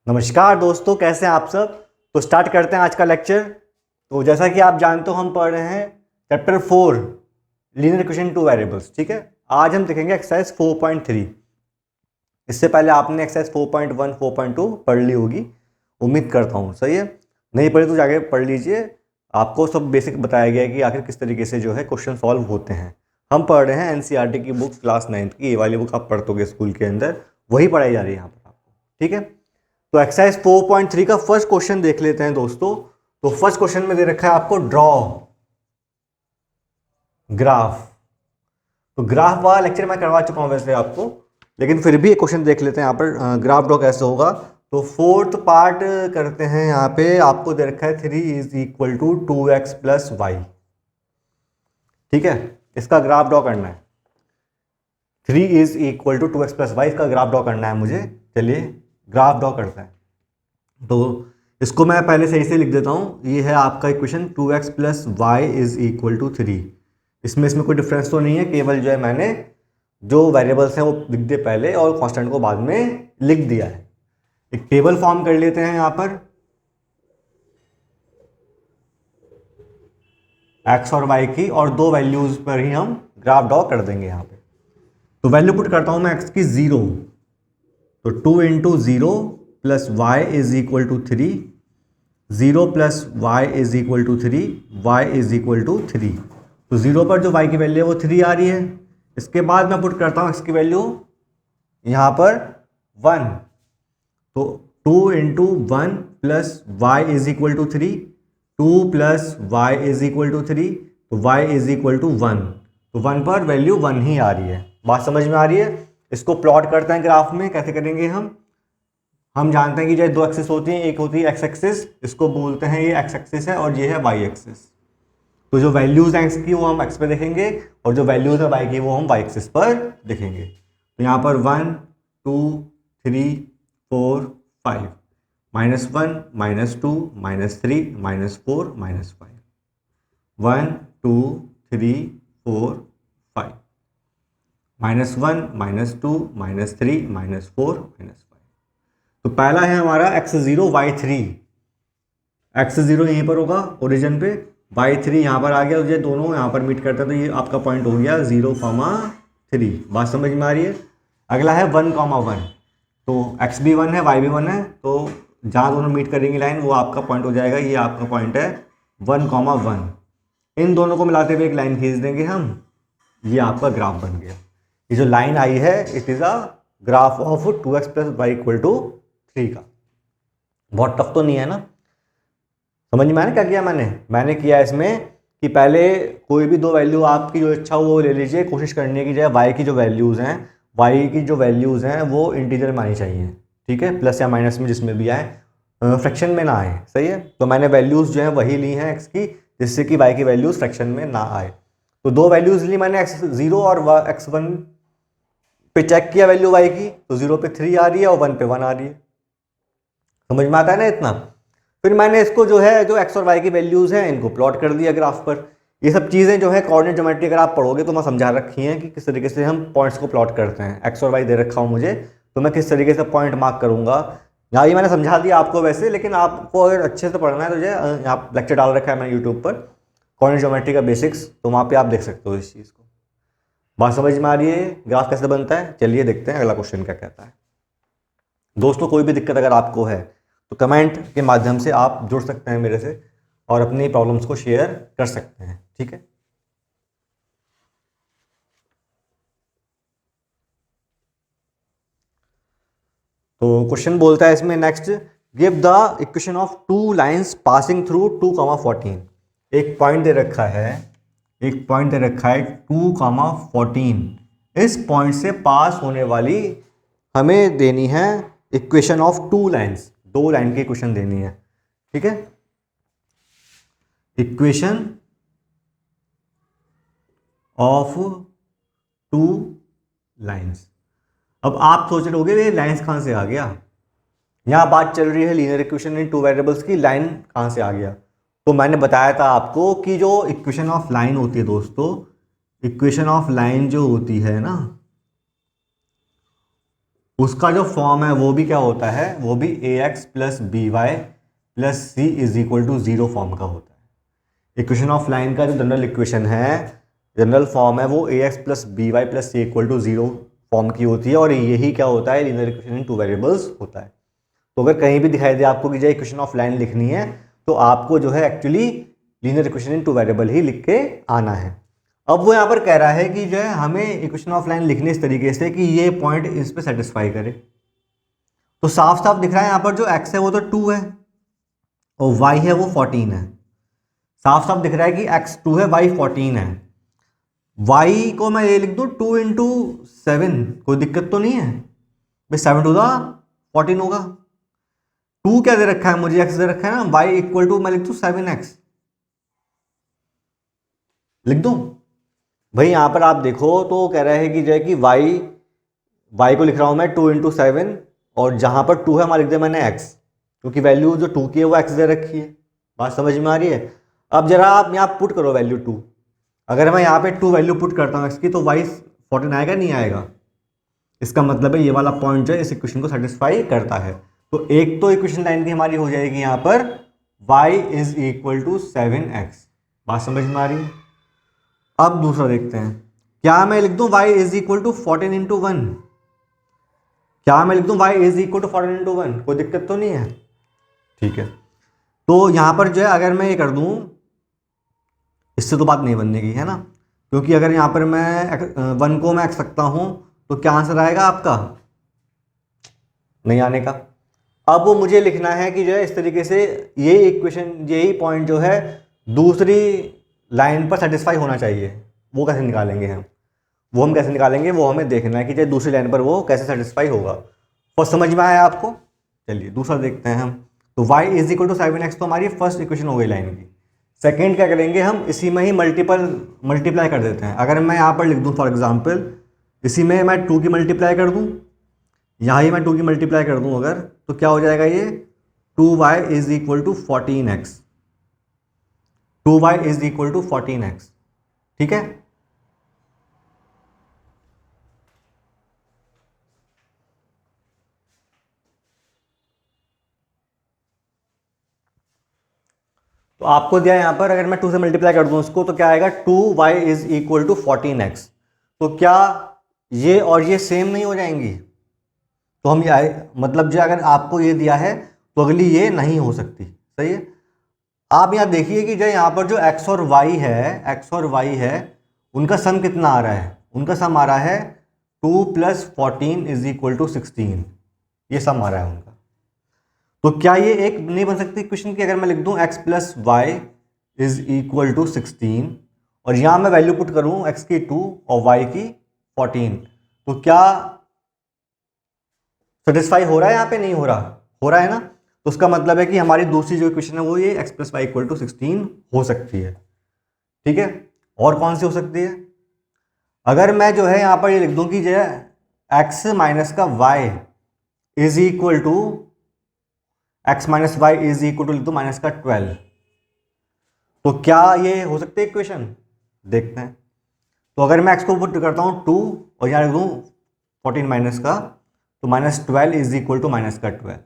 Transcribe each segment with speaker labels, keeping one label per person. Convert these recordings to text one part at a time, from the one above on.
Speaker 1: नमस्कार दोस्तों, कैसे हैं आप सब। तो स्टार्ट करते हैं आज का लेक्चर। तो जैसा कि आप जानते हो, हम पढ़ रहे हैं chapter 4 linear equation two variables. ठीक है, आज हम देखेंगे एक्सरसाइज 4.3। इससे पहले आपने एक्सरसाइज 4.1 4.2 पढ़ ली होगी, उम्मीद करता हूँ। सही है, नहीं पढ़ी तो जाके पढ़ लीजिए। आपको सब बेसिक बताया गया है कि आखिर किस तरीके से जो है क्वेश्चन सॉल्व होते हैं। हम पढ़ रहे हैं एनसीईआरटी की बुक, क्लास 9th की। ये वाली बुक आप पढ़ोगे स्कूल के अंदर, वही पढ़ाई जा रही है यहाँ पर आपको। ठीक है, तो एक्सरसाइज 4.3 का फर्स्ट क्वेश्चन देख लेते हैं दोस्तों। तो फर्स्ट क्वेश्चन में दे रखा है आपको ड्रॉ ग्राफ। तो ग्राफ वाला लेक्चर मैं करवा चुका हूं वैसे आपको, लेकिन फिर भी एक क्वेश्चन देख लेते हैं यहाँ पर। ग्राफ ड्रॉ कैसे होगा, तो फोर्थ पार्ट करते हैं। यहाँ पे आपको दे रखा है 3 = 2x + y। ठीक है, इसका ग्राफ ड्रॉ करना है। 3 = 2x + y, इसका ग्राफ ड्रॉ करना है मुझे। चलिए ग्राफ ड्रॉ करते हैं। तो इसको मैं पहले सही से लिख देता हूँ। ये है आपका इक्वेशन 2x + y = 3। इसमें कोई डिफरेंस तो नहीं है, केवल जो है मैंने जो वेरिएबल्स हैं वो लिख दिए पहले और कांस्टेंट को बाद में लिख दिया है। एक टेबल फॉर्म कर लेते हैं यहाँ पर x और y की, और दो वैल्यूज पर ही हम ग्राफ ड्रॉ कर देंगे यहाँ पे। तो वैल्यू पुट करता हूँ मैं x की 0, तो 2 × 0 + y = 3, 0 + y = 3, y = 3। तो 0 पर जो y की वैल्यू है वो 3 आ रही है। इसके बाद मैं पुट करता हूँ x की वैल्यू यहाँ पर 1, तो 2 × 1 + y = 3, 2 + y = 3, तो y = 1। तो 1 पर वैल्यू 1 ही आ रही है। बात समझ में आ रही है। इसको प्लॉट करते हैं ग्राफ में। कैसे करेंगे हम जानते हैं कि जो दो एक्सिस होती हैं, एक होती है एक्स एक्सिस, इसको बोलते हैं ये एक्स एक्सिस है, और ये है वाई एक्सिस। तो जो वैल्यूज हैं एक्स की वो हम एक्स पे देखेंगे, और जो वैल्यूज है वाई की वो हम वाई एक्सिस पर देखेंगे। तो यहाँ पर 1 2 3 4 5, -1 -2 -3 -4 -5, 1 2 3 4 5, -1 -2 -3 -4 -5। तो पहला है हमारा x0 y3। x0 यहीं पर होगा ओरिजिन पे, y3 यहाँ पर आ गया। तो ये दोनों यहाँ पर मीट करते हैं, तो ये आपका पॉइंट हो गया 0,3। बात समझ में आ रही है। अगला है 1,1। तो x भी 1 है, y भी 1 है, तो जहाँ दोनों मीट करेंगे लाइन वो आपका पॉइंट हो जाएगा। ये आपका पॉइंट है 1,1। इन दोनों को मिलाते हुए एक लाइन खींच देंगे हम। ये आपका ग्राफ बन गया। ये जो लाइन आई है, it is a graph of 2x + y = 3 का। बहुत टफ तो नहीं है ना। समझ में आया ना क्या किया मैंने किया इसमें कि पहले कोई भी दो वैल्यू आपकी जो इच्छा हो वो ले लीजिए। कोशिश करने की जाए y की जो वैल्यूज़ हैं वो इंटीजर में आनी चाहिए। ठीक है, प्लस या माइनस में जिसमें भी आए, फ्रैक्शन में ना आए। सही है, तो मैंने वैल्यूज़ जो है वही ली हैं x की, जिससे कि y की वैल्यूज़ फ्रैक्शन में ना आए। तो दो वैल्यूज़ ली मैंने, x0 और x1 पे चेक किया वैल्यू y की, तो 0 पे 3 आ रही है और 1 पे 1 आ रही है। समझ में आता है ना इतना। फिर मैंने इसको जो है जो x और y की वैल्यूज़ हैं इनको प्लॉट कर दिया ग्राफ पर। ये सब चीज़ें जो है कोऑर्डिनेट ज्योमेट्री अगर आप पढ़ोगे तो मैं समझा रखी हैं कि किस तरीके से हम पॉइंट्स को प्लॉट करते हैं। x और y दे रखा हूँ मुझे, तो मैं किस तरीके से पॉइंट मार्क करूँगा। यहाँ ये मैंने समझा दिया आपको वैसे, लेकिन आपको अगर अच्छे से पढ़ना है तो जो है यहाँ लेक्चर डाल रखा है मैंने यूट्यूब पर, कोऑर्डिनेट ज्योमेट्री का बेसिक्स, तो वहाँ पर आप देख सकते हो इस चीज़ को। बात समझ में आ रही है ग्राफ कैसे बनता है। चलिए देखते हैं अगला क्वेश्चन क्या कहता है। दोस्तों कोई भी दिक्कत अगर आपको है तो कमेंट के माध्यम से आप जुड़ सकते हैं मेरे से और अपनी प्रॉब्लम्स को शेयर कर सकते हैं। ठीक है, तो क्वेश्चन बोलता है इसमें next, give the equation of two lines passing through 2,14। एक पॉइंट दे रखा है, 2,14। इस पॉइंट से पास होने वाली हमें देनी है इक्वेशन ऑफ टू लाइंस। दो लाइन की इक्वेशन देनी है। ठीक है, इक्वेशन ऑफ टू लाइंस। अब आप सोच रहे होगे ये लाइंस कहां से आ गया। यहां बात चल रही है linear equation in two variables की, लाइन कहां से आ गया। तो मैंने बताया था आपको कि जो इक्वेशन ऑफ लाइन होती है दोस्तों, इक्वेशन ऑफ लाइन जो होती है ना, उसका जो फॉर्म है वो भी क्या होता है, वो भी ax plus b y plus c is equal to zero form का होता है। इक्वेशन ऑफ लाइन का जो जनरल इक्वेशन है, जनरल फॉर्म है, वो ax plus b y plus c equal to zero form की होती है, और यही क्या होता है, linear equation in two variables होता है। तो अगर कहीं भी दिखाई दे आपको कि जो इक्वेशन ऑफ लाइन लिखनी है, तो आपको जो है actually linear equation in two variable ही लिख के आना है। अब वो यहाँ पर कह रहा है कि जो है हमें इक्वेशन ऑफ लाइन लिखनी इस तरीके से कि ये पॉइंट इस पे सेटिस्फाई करे। तो साफ साफ दिख रहा है यहाँ पर जो x है वो तो 2 है और y है वो 14 है। साफ साफ दिख रहा है कि x 2 है, y 14 है। y को मैं ये लिख दूँ 2 इंटू 7, कोई दिक्कत तो नहीं है भाई, 7 टू द 14 होगा। 2 क्या दे रखा है मुझे, x दे रखा है ना, y इक्वल टू मैं लिख दूँ 7x, लिख दूँ भाई। यहां पर आप देखो तो कह रहा है कि जो है कि y को लिख रहा हूं मैं 2 इंटू 7, और जहां पर 2 है वहां लिख दिया मैंने x, क्योंकि वैल्यू जो 2 की है वो x दे रखी है। बात समझ में आ रही है? अब जरा आप यहाँ पुट करो वैल्यू 2। अगर मैं यहाँ पे 2 वैल्यू पुट करता हूँ x की, तो y 14 आएगा नहीं आएगा? इसका मतलब है ये वाला पॉइंट जो है इस इक्वेशन को सेटिस्फाई करता है। तो एक तो इक्वेशन लाइन की हमारी हो जाएगी यहाँ पर y is equal to 7x। बात समझ में आ रही है? अब दूसरा देखते हैं, क्या मैं लिख दूं y is equal to 14 into 1? क्या मैं लिख दूं y is equal to 14 into 1? कोई दिक्कत तो नहीं है? ठीक है। तो यहां पर जो है अगर मैं ये कर दूं, इससे तो बात नहीं बनने की है ना, क्योंकि अगर यहां पर मैं 1 को मैं रख सकता हूं, तो क्या आंसर आएगा आपका? नहीं आने का। अब वो मुझे लिखना है कि जो है इस तरीके से ये इक्वेशन, यही पॉइंट जो है दूसरी लाइन पर सेटिस्फाई होना चाहिए। वो कैसे निकालेंगे हम? वो हम कैसे निकालेंगे, वो हमें देखना है कि जो दूसरी लाइन पर वो कैसे सेटिस्फाई होगा। फर्स्ट समझ में आया आपको? चलिए दूसरा देखते हैं हम। तो y is equal to 7x तो हमारी फर्स्ट इक्वेशन हो गई लाइन की। सेकेंड क्या करेंगे हम, इसी में ही मल्टीप्लाई कर देते हैं। अगर मैं यहाँ पर लिख दूँ फॉर एग्जाम्पल, इसी में मैं 2 की मल्टीप्लाई कर दूँ, यहाँ ही मैं 2 की मल्टीप्लाई कर दूँ अगर, तो क्या हो जाएगा ये 2y is equal to 14x। 2y is equal to 14x। ठीक है। तो आपको दिया यहां पर, अगर मैं 2 से मल्टीप्लाई कर दूं उसको, तो क्या आएगा 2y is equal to 14x। तो क्या ये और ये सेम नहीं हो जाएंगी? तो हम ये मतलब जो अगर आपको ये दिया है तो अगली ये नहीं हो सकती। सही है। आप यहाँ देखिए कि जो यहाँ पर जो x और y है उनका सम कितना आ रहा है? उनका सम आ रहा है 2 प्लस 14 इज इक्वल टू 16। ये सम आ रहा है उनका। तो क्या ये एक नहीं बन सकती इक्वेशन की? अगर मैं लिख दूं x plus y is equal to 16, और यहां मैं वैल्यू पुट करूं x की 2 और y की 14, तो क्या सेटिस्फाई हो रहा है? यहां पे नहीं हो रहा? हो रहा है ना? तो उसका मतलब है कि हमारी दूसरी जो इक्वेशन है वो ये x plus y equal to 16 हो सकती है। ठीक है। और कौन सी हो सकती है? अगर मैं जो है यहां पर ये लिख दूं कि जो है x माइनस का y is equal to x minus y is equal to लिख दो माइनस का 12, तो क्या ये हो सकती है इक्वेशन? देखते हैं। तो अगर मैं x को पुट करता हूं 2 और यहां लिख दूं 14 माइनस का, तो minus 12 is equal to minus का 12।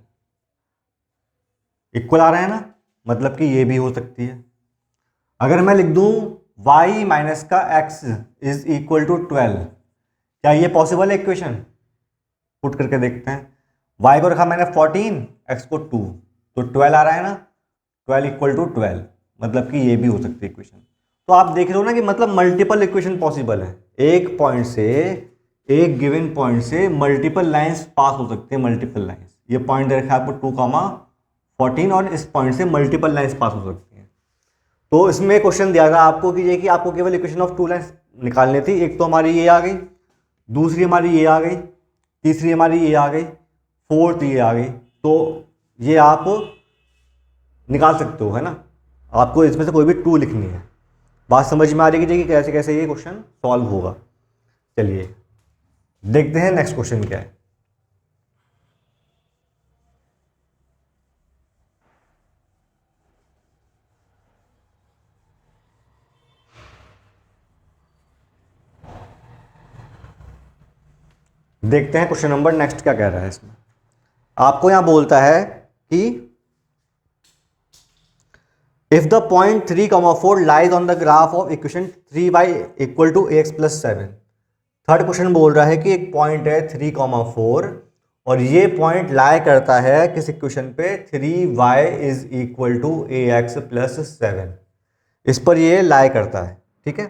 Speaker 1: इक्वल आ रहा है ना? मतलब कि ये भी हो सकती है। अगर मैं लिख दूं y माइनस का x इज इक्वल टू 12, क्या ये पॉसिबल है इक्वेशन? पुट करके देखते हैं। y को रखा मैंने 14, x को 2, तो 12 आ रहा है ना? 12 इक्वल टू 12, मतलब कि ये भी हो सकती है इक्वेशन। तो आप देख रहे हो ना कि मतलब मल्टीपल इक्वेशन पॉसिबल है। एक पॉइंट से, एक गिवन पॉइंट से मल्टीपल लाइंस पास हो सकती है, मल्टीपल लाइंस। ये पॉइंट दे रखा है आपको 2,14, और इस पॉइंट से मल्टीपल लाइंस पास हो सकती हैं। तो इसमें क्वेश्चन दिया था आपको कि ये कि आपको केवल इक्वेशन ऑफ 2 लाइंस निकालनी थी। एक तो हमारी ये आ गई, दूसरी हमारी ये आ गई, तीसरी हमारी ये आ गई, फोर्थ ये आ गई। तो ये आप निकाल सकते हो, है ना? आपको इसमें से कोई भी 2 लिखनी है। बात समझ में आ रही है कि कैसे कैसे ये क्वेश्चन सॉल्व होगा। चलिए देखते हैं नेक्स्ट क्वेश्चन क्या है। देखते हैं क्वेश्चन नंबर नेक्स्ट क्या कह रहा है इसमें। आपको यहां बोलता है कि if the point 3,4 lies on the graph of equation 3y equal to ax plus 7। Third question बोल रहा है कि एक पॉइंट है 3,4 और ये पॉइंट लाई करता है किस इक्वेशन पे 3y is equal to ax plus 7। इस पर ये लाई करता है, ठीक है।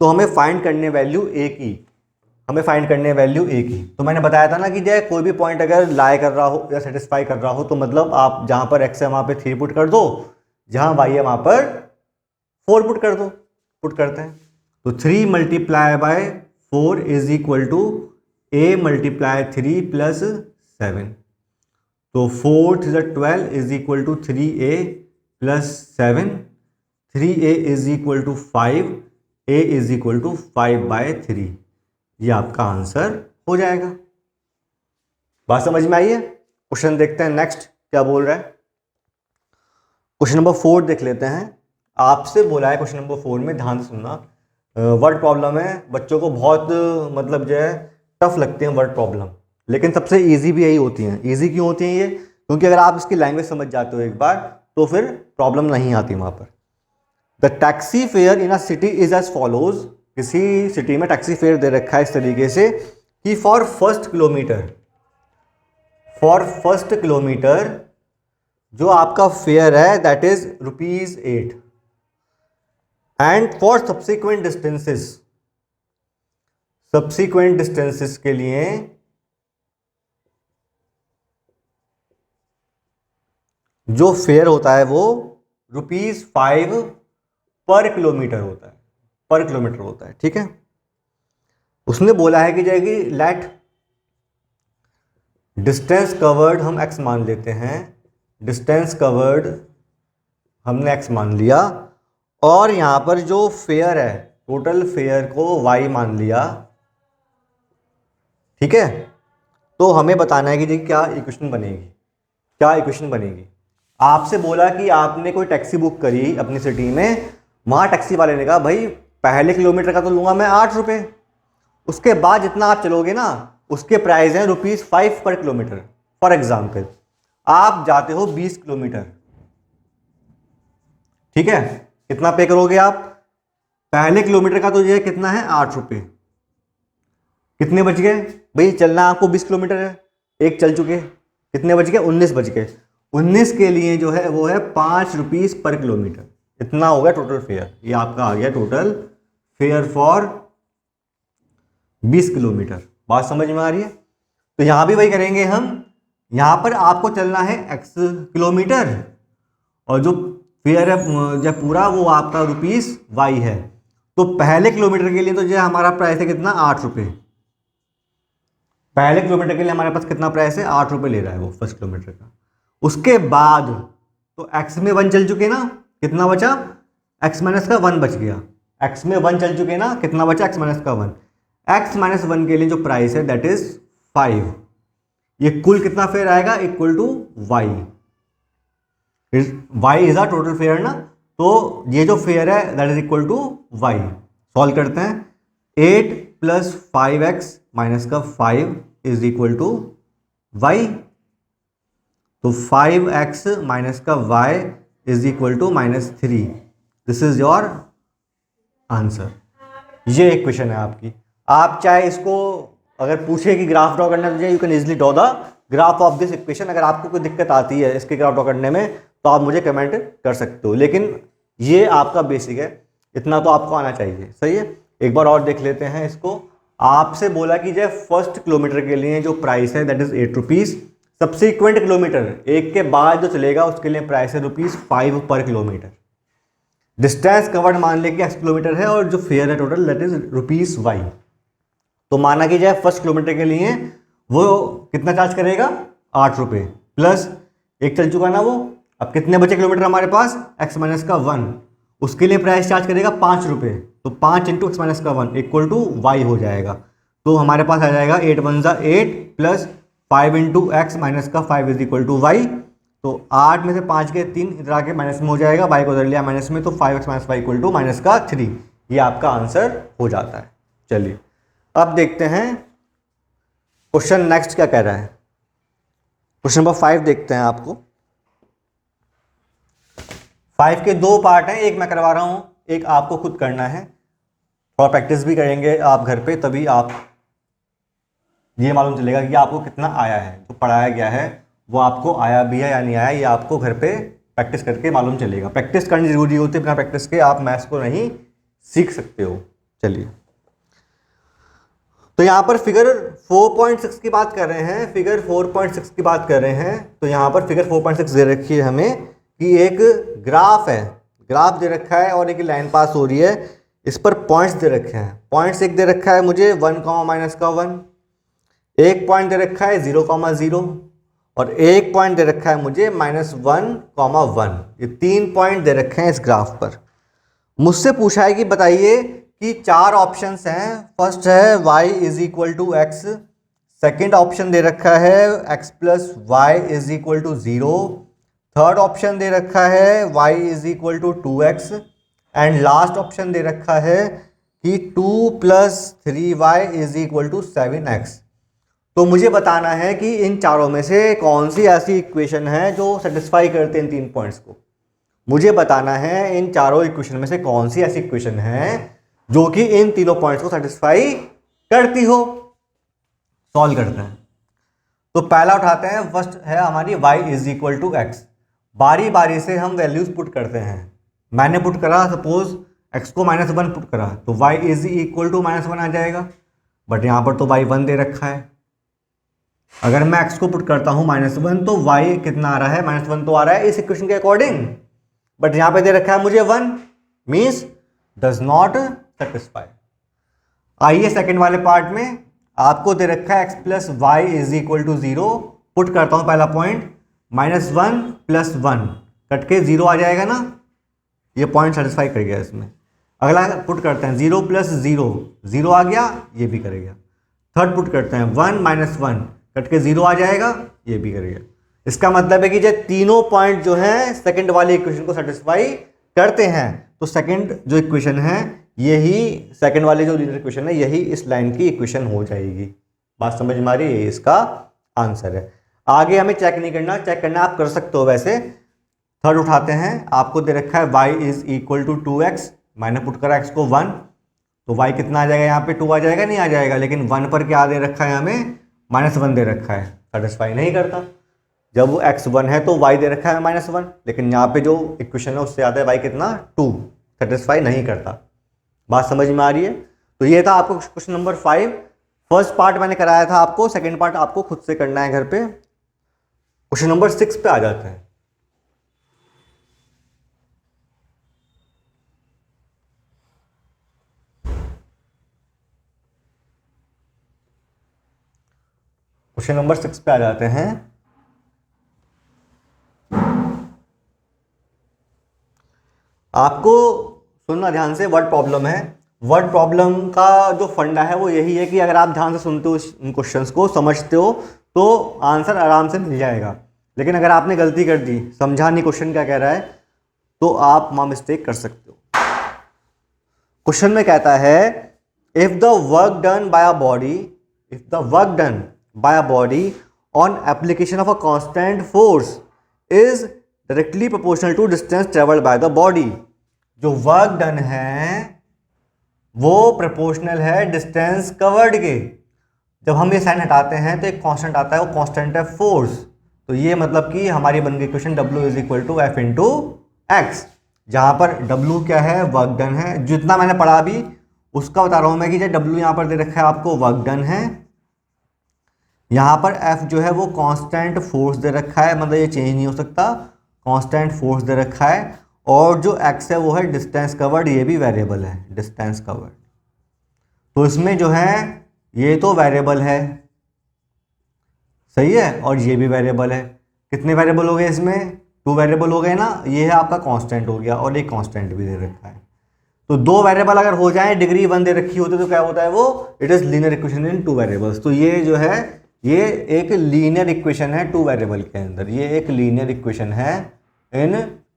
Speaker 1: तो हमें फाइंड करने वैल्यू a की, हमें फाइंड करने वैल्यू a की। तो मैंने बताया था ना कि जो कोई भी पॉइंट अगर लाई कर रहा हो या सेटिस्फाई कर रहा हो तो मतलब आप जहां पर x है वहां पे 3 पुट कर दो, जहां y है वहां पर 4 पुट कर दो। पुट करते हैं तो 3 multiply by 4 is equal to a multiply 3 plus 7। तो 4 is 12 is equal to 3a plus 7। 3a is equal to 5, a is equal to 5/3। ये आपका आंसर हो जाएगा। बात समझ में आई है। क्वेश्चन देखते हैं नेक्स्ट क्या बोल रहा है। क्वेश्चन नंबर 4 देख लेते हैं। आपसे बोला है क्वेश्चन नंबर 4 में, ध्यान से सुनना, वर्ड प्रॉब्लम है। बच्चों को बहुत मतलब जो है टफ लगते हैं वर्ड प्रॉब्लम, लेकिन सबसे इजी भी यही होती हैं। इजी क्यों होती हैं ये? क्योंकि अगर आप इसकी लैंग्वेज समझ जाते हो एक बार तो फिर प्रॉब्लम नहीं आती वहाँ पर। The taxi fare in a city is as follows. किसी सिटी में टैक्सी फेयर दे रखा है इस तरीके से कि फॉर फर्स्ट किलोमीटर जो आपका फेयर है that is ₹8 and for subsequent distances के लिए जो फेयर होता है वो ₹5 पर किलोमीटर होता है, ठीक है। उसने बोला है कि जाएगी लेट डिस्टेंस कवर्ड, हम x मान लेते हैं, डिस्टेंस कवर्ड हमने x मान लिया, और यहां पर जो फेयर है टोटल फेयर को y मान लिया, ठीक है। तो हमें बताना है कि जी क्या इक्वेशन बनेगी। आपसे बोला कि आपने कोई टैक्सी बुक करी अपनी सिटी में, वहां टैक्सी वाले ने कहा भाई पहले किलोमीटर का तो लूंगा मैं 8 रुपये, उसके बाद जितना आप चलोगे ना उसके प्राइस हैं ₹5 पर किलोमीटर। फॉर एग्जाम्पल आप जाते हो 20 किलोमीटर, ठीक है, कितना पे करोगे आप? पहले किलोमीटर का तो ये कितना है 8 रुपये। कितने बच गए भाई? चलना आपको 20 किलोमीटर है, एक चल चुके, कितने बच गए? 19 बच गए। 19 के लिए जो है वो है ₹5 पर किलोमीटर। इतना हो गया टोटल फेयर। ये आपका आ गया टोटल फेयर फॉर 20 किलोमीटर। बात समझ में आ रही है? तो यहां भी वही करेंगे हम। यहां पर आपको चलना है x किलोमीटर और जो फेयर है जब पूरा वो आपका ₹y है। तो पहले किलोमीटर के लिए तो जो हमारा प्राइस है कितना? 8 रुपये। पहले किलोमीटर के लिए हमारे पास कितना प्राइस है? 8 रुपये ले रहा है वो फर्स्ट किलोमीटर का। उसके बाद तो x में 1 चल चुके ना, कितना बचा? x माइनस का 1 बच गया। x में 1 चल चुके ना, कितना बचा? x माइनस का 1। x माइनस 1 के लिए जो प्राइस है दैट इज 5। ये कुल कितना फेयर आएगा? Equal to y। y is a total fare ना, तो ये जो फेयर है that is equal to y। Solve करते हैं। 8 प्लस 5x माइनस का 5 इज इक्वल टू y। तो 5x माइनस का y is equal to -3। This is your answer. ये एक क्वेश्चन है आपकी। आप चाहे इसको अगर पूछे कि ग्राफ ड्रॉ करना है, you can easily draw the graph of this equation. अगर आपको कोई दिक्कत आती है इसके ग्राफ ड्रॉ करने में तो आप मुझे कमेंट कर सकते हो, लेकिन ये आपका बेसिक है, इतना तो आपको आना चाहिए। सही है। एक बार और देख लेते हैं इसको। आपसे बोला कि जो फर्स्ट किलोमीटर के लिए जो प्राइस है that is 8 rupees. Subsequent kilometre, एक के बाद जो चलेगा उसके लिए प्राइस है ₹5 पर किलोमीटर। डिस्टेंस कवर्ड मान लें कि x किलोमीटर है और जो फेयर है टोटल दैट इज ₹y। तो माना कि जाए फर्स्ट किलोमीटर के लिए वो कितना चार्ज करेगा? 8 रुपये प्लस एक चल चुका ना वो। अब कितने बचे किलोमीटर हमारे पास? x माइनस का 1, उसके लिए प्राइस चार्ज करेगा 5 रुपये। तो 5 इंटू x माइनस का 1 इक्वल टू y हो जाएगा। तो हमारे पास आ जाएगा 8 1 ज़ा 8 प्लस 5 इंटू x माइनस का 5 इज इक्वल टू y। तो 8 में से 5 के 3 इधर आके माइनस में हो जाएगा, y को उधर लिया माइनस में, तो 5x minus 5 equal to minus का 3। ये आपका आंसर हो जाता है। चलिए अब देखते हैं क्वेश्चन नेक्स्ट क्या कह रहा है, क्वेश्चन नंबर 5 देखते हैं आपको। 5 के 2 पार्ट हैं, एक मैं करवा रहा हूं, एक आपको खुद करना है, और प्रैक्टिस भी करेंगे आप घर पे, तभी आप ये मालूम चलेगा कि आपको कितना आया है, जो पढ़ाया गया है वो आपको आया भी है या नहीं आया, ये आपको घर पे प्रैक्टिस करके मालूम चलेगा। प्रैक्टिस करनी जरूरी होती है, बिना प्रैक्टिस के आप मैथ्स को नहीं सीख सकते हो। चलिए, तो यहाँ पर फिगर 4.6 की बात कर रहे हैं, फिगर 4.6 की बात कर रहे हैं। तो यहाँ पर फिगर 4.6 दे रखी है हमें कि एक ग्राफ है, ग्राफ दे रखा है और एक लाइन पास हो रही है, इस पर पॉइंट्स दे रखे हैं। पॉइंट्स एक दे रखा है मुझे 1, -1, एक पॉइंट दे रखा है 0, और एक पॉइंट दे रखा है मुझे -1, 1। ये 3 पॉइंट दे रखे हैं इस ग्राफ पर। मुझसे पूछा है कि बताइए कि 4 ऑप्शंस हैं। फर्स्ट है y = x, सेकेंड ऑप्शन दे रखा है x + y = 0, थर्ड ऑप्शन दे रखा है y = 2x, and last option दे रखा है कि 2 + 3y = 7x। तो मुझे बताना है कि इन चारों में से कौन सी ऐसी इक्वेशन है जो सेटिस्फाई करते हैं इन 3 पॉइंट्स को। मुझे बताना है इन चारों इक्वेशन में से कौन सी ऐसी इक्वेशन है जो कि इन तीनों पॉइंट्स को सेटिस्फाई करती हो। सॉल्व करते हैं। तो पहला उठाते हैं, फर्स्ट है हमारी y = x। बारी बारी से हम वैल्यूज पुट करते हैं। मैंने पुट करा, सपोज x को -1 पुट करा, तो y = -1 आ जाएगा, बट यहां पर तो y 1 दे रखा है। अगर मैं x को पुट करता हूं -1, तो y कितना आ रहा है, -1 तो आ रहा है इस इक्वेशन के अकॉर्डिंग, बट यहां पे दे रखा है मुझे 1, मीन्स डज नॉट सेटिस्फाई। आइए सेकंड वाले पार्ट में, आपको दे रखा है x + y = 0। पुट करता हूं पहला पॉइंट, -1 + 1 कट के 0 आ जाएगा ना, ये पॉइंट सेटिस्फाई कर गया इसमें। अगला पुट करते हैं 0 + 0, 0 आ गया, ये भी करेगा। थर्ड पुट करते हैं 1 - 1 कट के 0 आ जाएगा, ये भी करेगा। इसका मतलब है कि जो तीनों पॉइंट जो है सेकंड वाली इक्वेशन को सेटिस्फाई करते हैं। तो सेकंड जो इक्वेशन है, यही सेकंड वाली जो लीनियर इक्वेशन है, यही इस लाइन की इक्वेशन हो जाएगी। बात समझ में आ रही है, यही इसका आंसर है। आगे हमें चेक नहीं करना, चेक करना आप कर सकते हो वैसे। थर्ड उठाते हैं, आपको दे रखा है y = 2x, मैंने पुट करा x को 1, तो y कितना आ जाएगा, यहाँ पे 2 आ जाएगा, नहीं आ जाएगा, लेकिन 1 पर क्या दे रखा है हमें, -1 दे रखा है, सेटिस्फाई नहीं करता। जब वो x 1 है तो y दे रखा है -1, लेकिन यहाँ पे जो इक्वेशन है उससे आता है y कितना, 2, सेटिस्फाई नहीं करता। बात समझ में आ रही है। तो ये था आपको क्वेश्चन नंबर 5। फर्स्ट पार्ट मैंने कराया था आपको, सेकेंड पार्ट आपको खुद से करना है घर पे। क्वेश्चन नंबर 6 पे आ जाते हैं। क्वेश्चन नंबर 6 पे आ जाते हैं। आपको सुनना ध्यान से, वर्ड प्रॉब्लम है। वर्ड प्रॉब्लम का जो फंडा है वो यही है कि अगर आप ध्यान से सुनते हो इन क्वेश्चंस को, समझते हो, तो आंसर आराम से मिल जाएगा। लेकिन अगर आपने गलती कर दी, समझा नहीं क्वेश्चन क्या कह रहा है, तो आप वहां मिस्टेक कर सकते हो। क्वेश्चन में कहता है, if the work done by a body on application of a constant force is directly proportional to distance travelled by the body. जो वर्क डन है वो प्रोपोर्शनल है डिस्टेंस कवर्ड के। जब हम ये साइन हटाते हैं तो एक कांस्टेंट आता है, वो कांस्टेंट है फोर्स। तो ये मतलब कि हमारी बन गई इक्वेशन W = F × x, जहां पर W क्या है, वर्क डन है। जितना मैंने पढ़ा अभी उसका बता रहा हूं मैं कि जो W यहां पर दे रखा है आपको, वर्क डन है। यहां पर F जो है वो कांस्टेंट फोर्स दे रखा है, मतलब ये चेंज नहीं हो सकता, कांस्टेंट फोर्स दे रखा है। और जो x है वो है डिस्टेंस कवर्ड, ये भी वेरिएबल है, डिस्टेंस कवर्ड। तो इसमें जो है ये तो वेरिएबल है, सही है, और ये भी वेरिएबल है। कितने वेरिएबल हो गए इसमें, 2 वेरिएबल हो गए ना। ये है आपका कांस्टेंट हो गया, और एक कांस्टेंट भी दे रखा है। तो 2 वेरिएबल अगर हो जाए, डिग्री 1 दे रखी होती तो क्या होता है वो, it is linear equation in 2 variables. तो ये जो है ये एक लीनियर इक्वेशन है 2 वेरिएबल के अंदर, ये एक लीनियर इक्वेशन है इन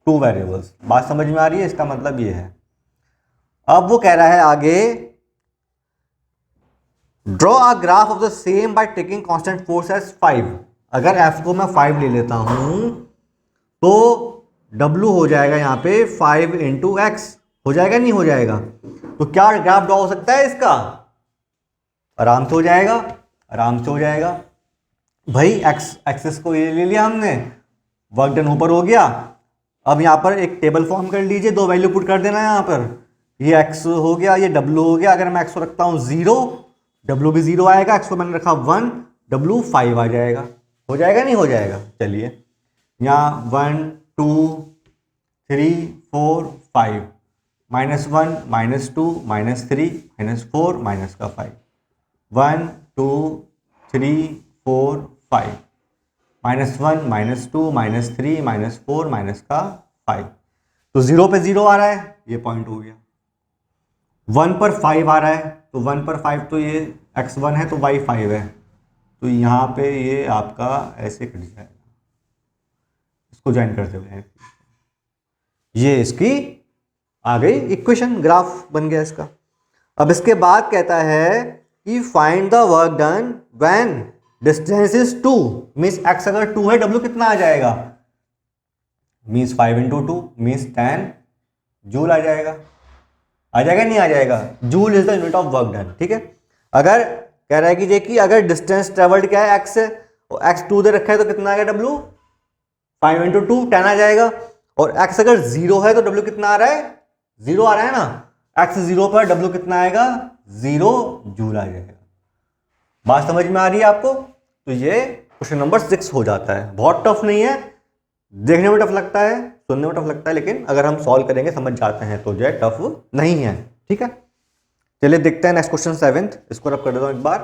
Speaker 1: 2 वेरिएबल्स। बात समझ में आ रही है, इसका मतलब ये है। अब वो कह रहा है आगे, draw a graph of the same by taking constant force as 5। अगर एफ को मैं 5 ले लेता हूं तो W हो जाएगा यहाँ पे 5 इंटू एक्स, हो जाएगा नहीं हो जाएगा? तो क्या ग्राफ ड्रॉ हो सकता है इसका? आराम से हो जाएगा, आराम से हो जाएगा भाई। एक्स एक्सिस को ये ले लिया हमने, वर्क डन ऊपर हो गया। अब यहाँ पर एक टेबल फॉर्म कर लीजिए, दो वैल्यू पुट कर देना यहाँ पर। ये एक्स हो गया, ये डब्ल्यू हो गया। अगर मैं एक्स को रखता हूँ 0, डब्ल्यू भी 0 आएगा। एक्स को मैंने रखा 1, डब्ल्यू 5 आ जाएगा। हो जाएगा नहीं हो जाएगा? चलिए यहाँ 1 2 3 4 5, -1 -2 -3 -4 माइनस का 5, 1 2 3 4 5, -1 -2 -3 -4 माइनस का 5। तो 0 पे 0 आ रहा है, ये पॉइंट हो गया। 1 पर 5 आ रहा है, तो 1 पर 5 तो ये x1 है तो y 5 है, तो यहाँ पे ये आपका ऐसे कट जाएगा। इसको ज्वाइन करते हुए ये इसकी आ गई इक्वेशन, ग्राफ बन गया इसका। अब इसके बाद कहता है कि find the work done when distance is 2, means x अगर 2 है, w कितना आ जाएगा? मीन्स 5 इंटू 2 मीन्स 10 जूल आ जाएगा। आ जाएगा नहीं आ जाएगा? Joule is the unit of work done. ठीक है, अगर कह रहा है कि कि अगर डिस्टेंस ट्रेवल्ड क्या है x है, और x 2 दे रखा है तो कितना आएगा w? 5 इंटू 2 10 आ जाएगा। और x अगर 0 है तो w कितना आ रहा है? 0 आ रहा है ना। x 0 पर w कितना आएगा? 0 जूल आ जाएगा। बात समझ में आ रही है आपको? तो ये क्वेश्चन नंबर 6 हो जाता है। बहुत टफ नहीं है, देखने में टफ लगता है, सुनने में टफ लगता है, लेकिन अगर हम सॉल्व करेंगे समझ जाते हैं तो जो है टफ नहीं है। ठीक है, चलिए देखते हैं नेक्स्ट क्वेश्चन 7th। इसको रब कर देता हूं एक बार।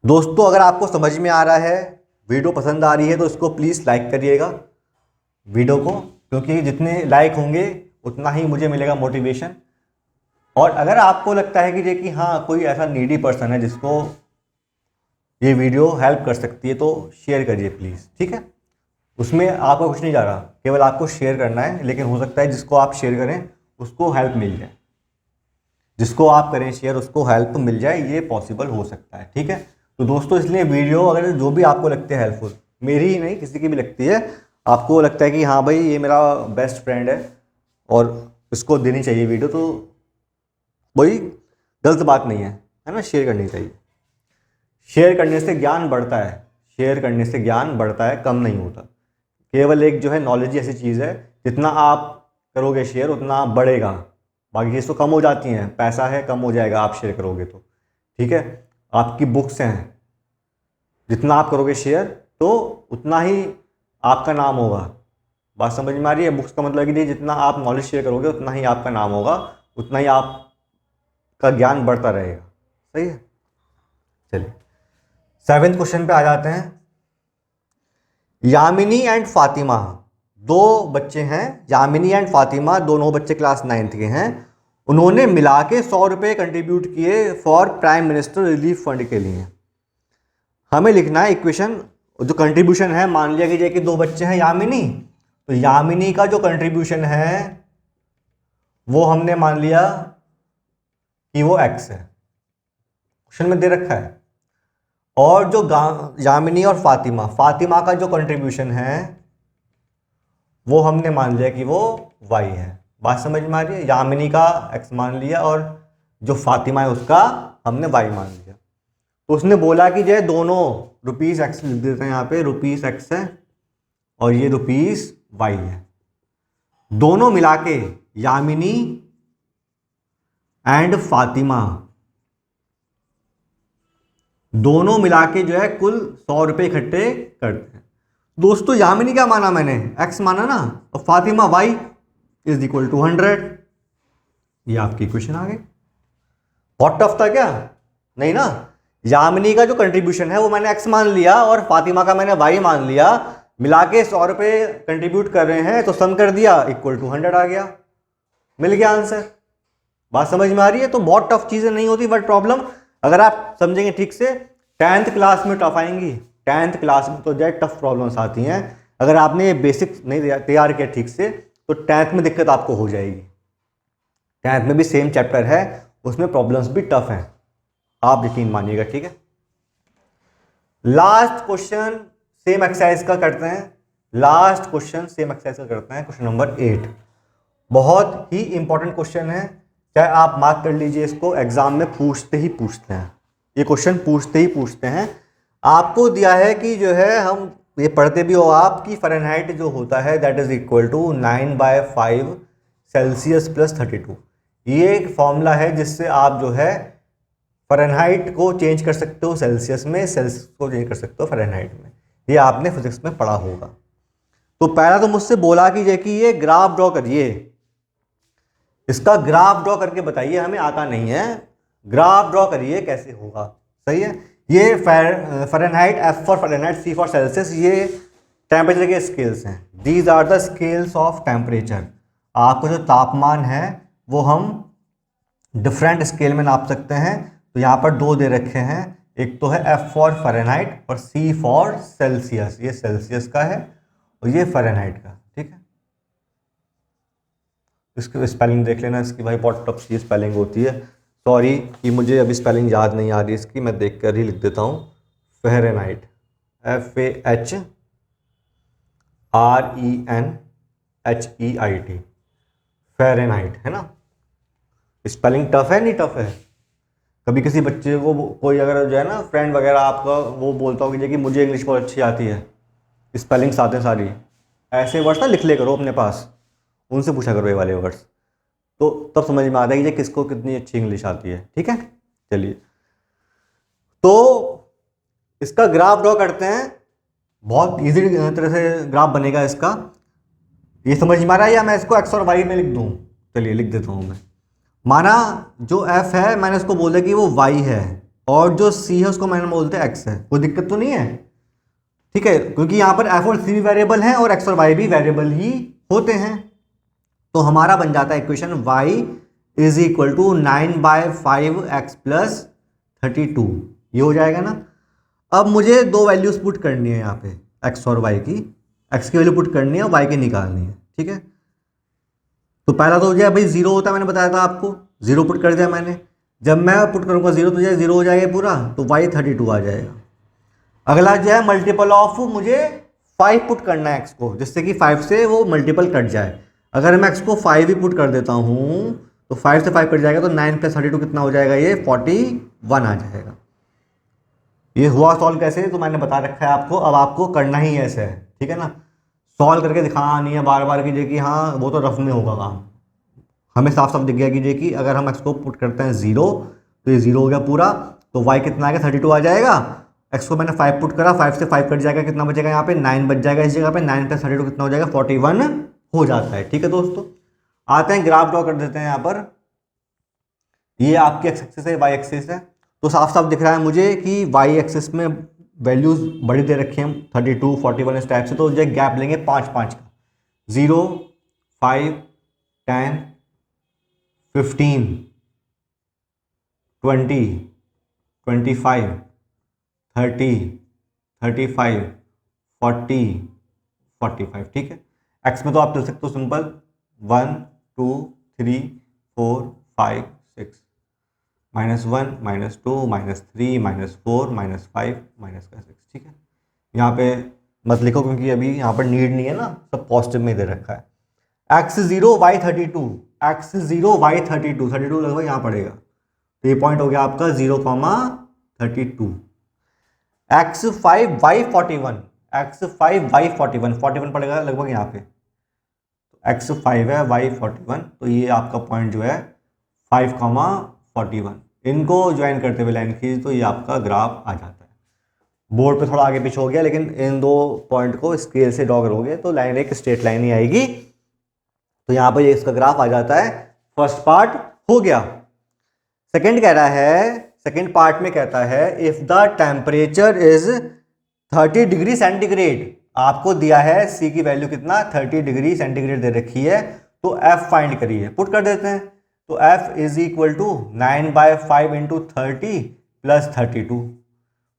Speaker 1: दोस्तों अगर आपको समझ में आ रहा है, वीडियो पसंद आ रही है, तो इसको प्लीज लाइक करिएगा वीडियो को, क्योंकि जितने लाइक होंगे उतना ही मुझे मिलेगा मोटिवेशन। और अगर आपको लगता है कि हाँ कोई ऐसा नीडी पर्सन है जिसको ये वीडियो हेल्प कर सकती है, तो शेयर करिए प्लीज। ठीक है, उसमें आपको कुछ नहीं जा रहा, केवल आपको शेयर करना है, लेकिन हो सकता है जिसको आप शेयर करें उसको हेल्प मिल जाए, जिसको आप करें शेयर उसको हेल्प मिल जाए, ये पॉसिबल हो सकता है। ठीक है, तो दोस्तों इसलिए वीडियो अगर जो भी आपको लगती है हेल्पफुल, मेरी ही नहीं किसी की भी लगती है, आपको लगता है कि हाँ भाई ये मेरा बेस्ट फ्रेंड है और इसको देनी चाहिए वीडियो, तो वही गलत बात नहीं है ना, शेयर करनी चाहिए। शेयर करने से ज्ञान बढ़ता है, शेयर करने से ज्ञान बढ़ता है, कम नहीं होता। केवल एक जो है नॉलेज ऐसी चीज़ है, जितना आप करोगे शेयर उतना बढ़ेगा, बाकी चीज़ तो कम हो जाती हैं। पैसा है कम हो जाएगा आप शेयर करोगे तो। ठीक है, आपकी बुक्स हैं, जितना आप करोगे शेयर तो उतना ही आपका नाम होगा। बात समझ में आ रही है? बुक्स का मतलब कि जितना आप नॉलेज शेयर करोगे उतना ही आपका नाम होगा, उतना ही आपका ज्ञान बढ़ता रहेगा। सही है, चलिए 7th क्वेश्चन पे आ जाते हैं। यामिनी एंड फातिमा, दो बच्चे हैं, यामिनी एंड फातिमा, दोनों बच्चे क्लास 9th के हैं। उन्होंने मिला के 100 रुपये कंट्रीब्यूट किए for prime minister relief fund के लिए। हमें लिखना है इक्वेशन, जो कंट्रीब्यूशन है, मान लिया कि दो बच्चे हैं यामिनी, तो यामिनी का जो कंट्रीब्यूशन है वो हमने मान लिया कि वो x है, क्वेश्चन में दे रखा है। और जो यामिनी और फातिमा, फातिमा का जो कंट्रीब्यूशन है वो हमने मान लिया कि वो y है। बात समझ में आ रही है? यामिनी का x मान लिया और जो फातिमा है उसका हमने y मान लिया। तो उसने बोला कि जो दोनों ₹x लिख देते हैं यहाँ पे, ₹x है और ये ₹y है। दोनों मिला के यामिनी एंड फातिमा, दोनों मिला के जो है कुल 100 रुपये इकट्ठे करते हैं। दोस्तों यामिनी क्या माना मैंने? x माना ना, और Fatima y is equal to 100। ये आपकी इक्वेशन आ गई। बहुत टफ था क्या? नहीं ना। यामिनी का जो कंट्रीब्यूशन है वो मैंने x मान लिया और फातिमा का मैंने y मान लिया, मिला के 100 रुपये कंट्रीब्यूट कर रहे हैं, तो सम कर दिया, इक्वल टू 100 आ गया, मिल गया आंसर। बात समझ में आ रही है? तो बहुत टफ चीजें नहीं होती, बट प्रॉब्लम अगर आप समझेंगे ठीक से 10th क्लास में टफ आएंगी। 10th क्लास में तो जो टफ प्रॉब्लम्स आती हैं, अगर आपने ये बेसिक्स नहीं तैयार किया ठीक से तो 10th में दिक्कत आपको हो जाएगी। 10th में भी सेम चैप्टर है, उसमें प्रॉब्लम्स भी टफ हैं। आप यकीन मानिएगा, ठीक है। लास्ट क्वेश्चन सेम एक्सरसाइज का करते हैं, लास्ट क्वेश्चन सेम एक्सरसाइज का करते हैं, क्वेश्चन नंबर 8। बहुत ही इंपॉर्टेंट क्वेश्चन है, चाहे आप मार्क कर लीजिए इसको, एग्जाम में पूछते ही पूछते हैं, ये क्वेश्चन पूछते ही पूछते हैं। आपको दिया है कि जो है, हम ये पढ़ते भी हो आप, कि फ़ारेनहाइट जो होता है that is equal to 9/5 Celsius plus 32। ये एक फॉर्मूला है जिससे आप जो है फ़ारेनहाइट को चेंज कर सकते हो सेल्सियस में, सेल्सियस को चेंज कर सकते हो फ़ारेनहाइट में। ये आपने फिजिक्स में पढ़ा होगा। तो पहला तो मुझसे बोला कि ये ग्राफ ड्रॉ करिए, इसका ग्राफ ड्रॉ करके बताइए, हमें आता नहीं है, ग्राफ ड्रॉ करिए कैसे होगा। सही है। ये Fahrenheit, F for Fahrenheit, C for Celsius, ये टेम्परेचर के स्केल्स हैं। These are the scales of temperature. आपको जो तापमान है वो हम डिफरेंट स्केल में नाप सकते हैं। तो यहाँ पर दो दे रखे हैं, एक तो है F फॉर फ़ारेनहाइट और C फॉर सेल्सियस। ये सेल्सियस का है और ये फ़ारेनहाइट का, ठीक है। इसकी स्पेलिंग देख लेना इसकी, भाई बहुत टफ सी स्पेलिंग होती है। सॉरी कि मुझे अभी स्पेलिंग याद नहीं आ रही इसकी, मैं देख कर ही लिख देता हूँ। फ़ारेनहाइट, FAHRENHEIT, फ़ारेनहाइट, है ना। स्पेलिंग टफ है, नहीं टफ है। कभी किसी बच्चे को कोई अगर जो है ना फ्रेंड वगैरह आपका, वो बोलता हो कि मुझे इंग्लिश बहुत अच्छी आती है, स्पेलिंग्स आते हैं सारी, ऐसे वर्ड्स ना लिख ले करो अपने पास, उनसे पूछा करो ये वाले वर्ड्स, तो तब समझ में आता है कि किसको कितनी अच्छी इंग्लिश आती है, ठीक है। चलिए, तो इसका ग्राफ ड्रॉ करते हैं। बहुत इजी तरह से ग्राफ बनेगा इसका। ये समझ में आ रहा है या मैं इसको एक्स और वाई में लिख दूँ? चलिए लिख देता हूँ मैं। माना जो एफ है मैंने उसको बोला कि वो वाई है, और जो सी है उसको मैंने बोलते हैं एक्स है। कोई दिक्कत तो नहीं है, ठीक है, क्योंकि यहाँ पर एफ और सी भी वेरिएबल हैं और एक्स और वाई भी वेरिएबल ही होते हैं। तो हमारा बन जाता है equation y is equal to 9/5x plus 32। ये हो जाएगा ना। अब मुझे दो वैल्यूज पुट करनी है यहाँ पे, x और y की। x की वैल्यू पुट करनी है और y की निकालनी है, ठीक है। तो पहला तो हो जाए भाई, जीरो होता है, मैंने बताया था आपको, जीरो पुट कर दिया मैंने। जब मैं पुट करूँगा जीरो तो जीरो हो जाएगा पूरा, तो y 32 आ जाएगा। अगला जो है मल्टीपल ऑफ, मुझे 5 पुट करना है x को, जिससे कि 5 से वो मल्टीपल कट जाए। अगर मैं x को 5 ही पुट कर देता हूँ तो 5 से 5 कट जाएगा, तो 9 + 32 कितना हो जाएगा? ये 41 आ जाएगा। ये हुआ सॉल्व कैसे, तो मैंने बता रखा है आपको, अब आपको करना ही ऐसे है, ठीक है ना। सॉल्व करके दिखाना नहीं है बार बार कीजिए कि हाँ वो तो रफ में होगा काम। हमें साफ साफ दिख गया कीजिए कि अगर हम x को पुट करते हैं 0 तो ये 0 हो गया पूरा, तो y कितना आ गया? 32 आ जाएगा। x को मैंने 5 पुट करा, 5 से 5 कट जाएगा, कितना बचेगा यहाँ पे? 9 बच जाएगा इस जगह पे। 9 + 32 कितना हो जाएगा? 41 हो जाता है, ठीक है दोस्तों। आते हैं ग्राफ ड्रॉ कर देते हैं यहाँ पर। ये आपकी एक्स एक्सिस है, वाई एक्सिस है, तो साफ साफ दिख रहा है मुझे कि वाई एक्सिस में वैल्यूज बड़ी दे रखी हैं 32, 41 इस टाइप से। तो जो गैप लेंगे 5-5 का, 0, 5, 10, 15, 20, 25, 30, 35, 40, 45, ठीक है। एक्स में तो आप चल सकते हो सिंपल 1, 2, 3, 4, 5, 6, -1, -2, -3, -4, -5, -6, ठीक है। यहाँ पे मत लिखो क्योंकि अभी यहाँ पर नीड नहीं है ना, सब पॉजिटिव में दे रखा है। x0 y 32, x0 y 32, 32 लगभग यहाँ पड़ेगा, तो ये पॉइंट हो गया आपका 0,32। x5 y 41, x5 y 41, 41 पड़ेगा लगभग यहाँ पे। x5 है y 41, तो ये आपका पॉइंट जो है 5,41। इनको ज्वाइन करते हुए लाइन खींच तो ये आपका ग्राफ आ जाता है। बोर्ड पे थोड़ा आगे पीछे हो गया, लेकिन इन दो पॉइंट को स्केल से ड्रॉ करोगे तो लाइन एक स्ट्रेट लाइन ही आएगी। तो यहाँ पर ये इसका ग्राफ आ जाता है। फर्स्ट पार्ट हो गया। सेकंड कह रहा है, सेकंड पार्ट में कहता है if the temperature is 30 degree centigrade. आपको दिया है सी की वैल्यू कितना? 30 डिग्री सेंटीग्रेड दे रखी है, तो एफ फाइंड करिए। पुट कर देते हैं, तो एफ इज इक्वल टू 9/5 × 30 + 32,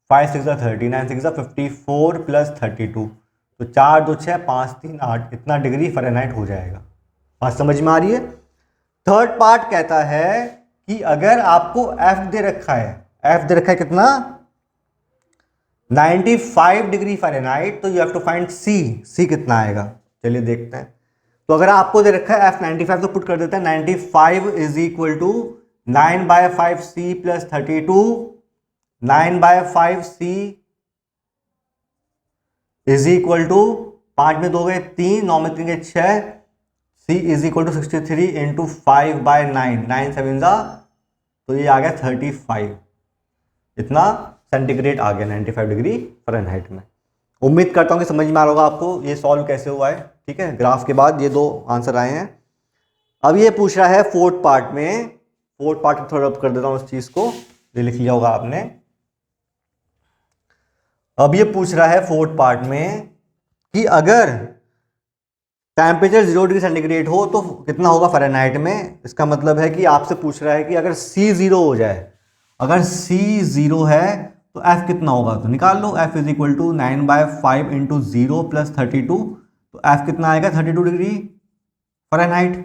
Speaker 1: 5 6 30, 9 6 54 + 32, तो 4 2 6 5 3 8, इतना डिग्री फ़ारेनहाइट हो जाएगा। बात समझ में आ रही है? थर्ड पार्ट कहता है कि अगर आपको एफ दे रखा है, एफ दे रखा है कितना 95 डिग्री फ़ारेनहाइट, तो यू हैव टू फाइंड सी कितना आएगा। चलिए देखते हैं। तो अगर आपको दे रखा है एफ 95 तो पुट कर देते हैं 95 is equal to 9/5c plus 32, 9/5c is equal to 5 में 2 गए 3, 9 में 3 गए 6, c is equal to 63 into 5/9, 9 7 जा, तो ये आ गया 35, इतना सेंटीग्रेड आ गया 95 डिग्री फ़ारेनहाइट में। उम्मीद करता हूँ कि समझ में आ रहा होगा आपको ये सॉल्व कैसे हुआ है। ठीक है, ग्राफ के बाद ये 2 आंसर आए हैं। अब ये पूछ रहा है फोर्थ पार्ट में, फोर्थ पार्ट थोड़ा अप कर देता हूँ इस चीज़ को, ये लिख लिया होगा आपने। अब ये पूछ रहा है फोर्थ पार्ट में कि अगर टेम्परेचर 0 डिग्री सेंटीग्रेड हो तो कितना होगा फ़ारेनहाइट में। इसका मतलब है कि आपसे पूछ रहा है कि अगर C 0 हो जाए, अगर C 0 है तो F कितना होगा, तो निकाल लो। F is equal to 9/5 into 0 plus 32, तो F कितना आएगा 32 डिग्री फ़ारेनहाइट।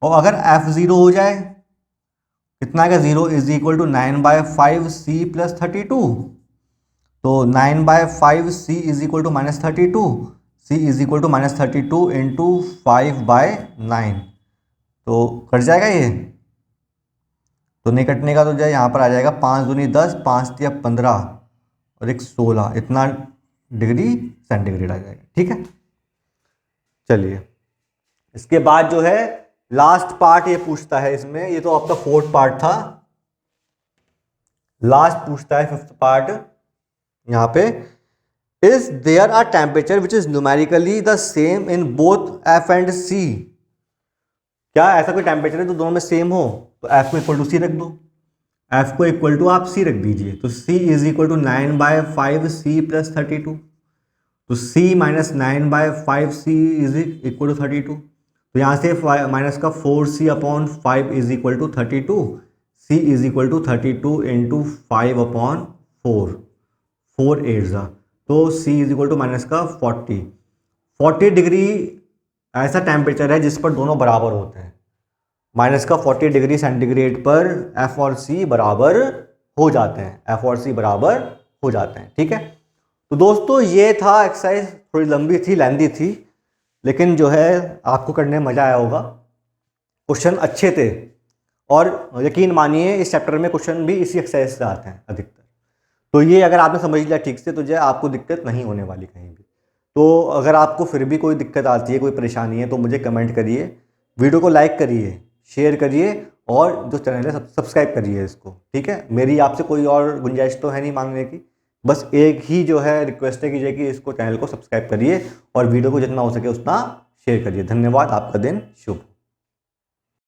Speaker 1: और अगर F 0 हो जाए कितना आएगा, 0 is equal to 9/5c plus 32, तो 9/5c is equal to -32, c is equal to -32 into 5/9, तो कट जाएगा ये, तो नहीं कटने का तो जाए यहाँ पर आ जाएगा 5 दूनी 10, 5 तिया 15 और 1 16, इतना डिग्री सेंटीग्रेड आ जाएगा। ठीक है, चलिए इसके बाद जो है लास्ट पार्ट ये पूछता है इसमें, ये तो आपका फोर्थ पार्ट था, लास्ट पूछता है फिफ्थ पार्ट यहाँ पे, is there are temperature which is numerically the same in both F and C. क्या ऐसा कोई टेम्परेचर है तो दोनों में सेम हो, तो एफ को इक्वल टू सी रख दो, एफ को इक्वल टू आप सी रख दीजिए, तो C is equal to 9/5c plus 32, तो c minus 9/5c is equal to 32, तो यहाँ से माइनस का 4c upon 5 is equal to 32, c is equal to 32 into 5 upon 4, 4 8 जा, तो c is equal to minus का 40 डिग्री ऐसा टेम्परेचर है जिस पर दोनों बराबर होते हैं। माइनस का 40 डिग्री सेंटीग्रेड पर f और c बराबर हो जाते हैं, f और c बराबर हो जाते हैं। ठीक है, तो दोस्तों ये था एक्सरसाइज, थोड़ी लंबी थी, लेंदी थी, लेकिन जो है आपको करने में मज़ा आया होगा। क्वेश्चन अच्छे थे और यकीन मानिए इस चैप्टर में क्वेश्चन भी इसी एक्सरसाइज से आते हैं अधिकतर, तो ये अगर आपने समझ लिया ठीक से तो जो है आपको दिक्कत नहीं होने वाली कहीं भी। तो अगर आपको फिर भी कोई दिक्कत आती है, कोई परेशानी है, तो मुझे कमेंट करिए, वीडियो को लाइक करिए, शेयर करिए और जो चैनल है सब्सक्राइब करिए इसको। ठीक है, मेरी आपसे कोई और गुंजाइश तो है नहीं मांगने की, बस एक ही जो है रिक्वेस्ट है कीजिए कि इसको चैनल को सब्सक्राइब करिए और वीडियो को जितना हो सके उतना शेयर करिए। धन्यवाद, आपका दिन शुभ।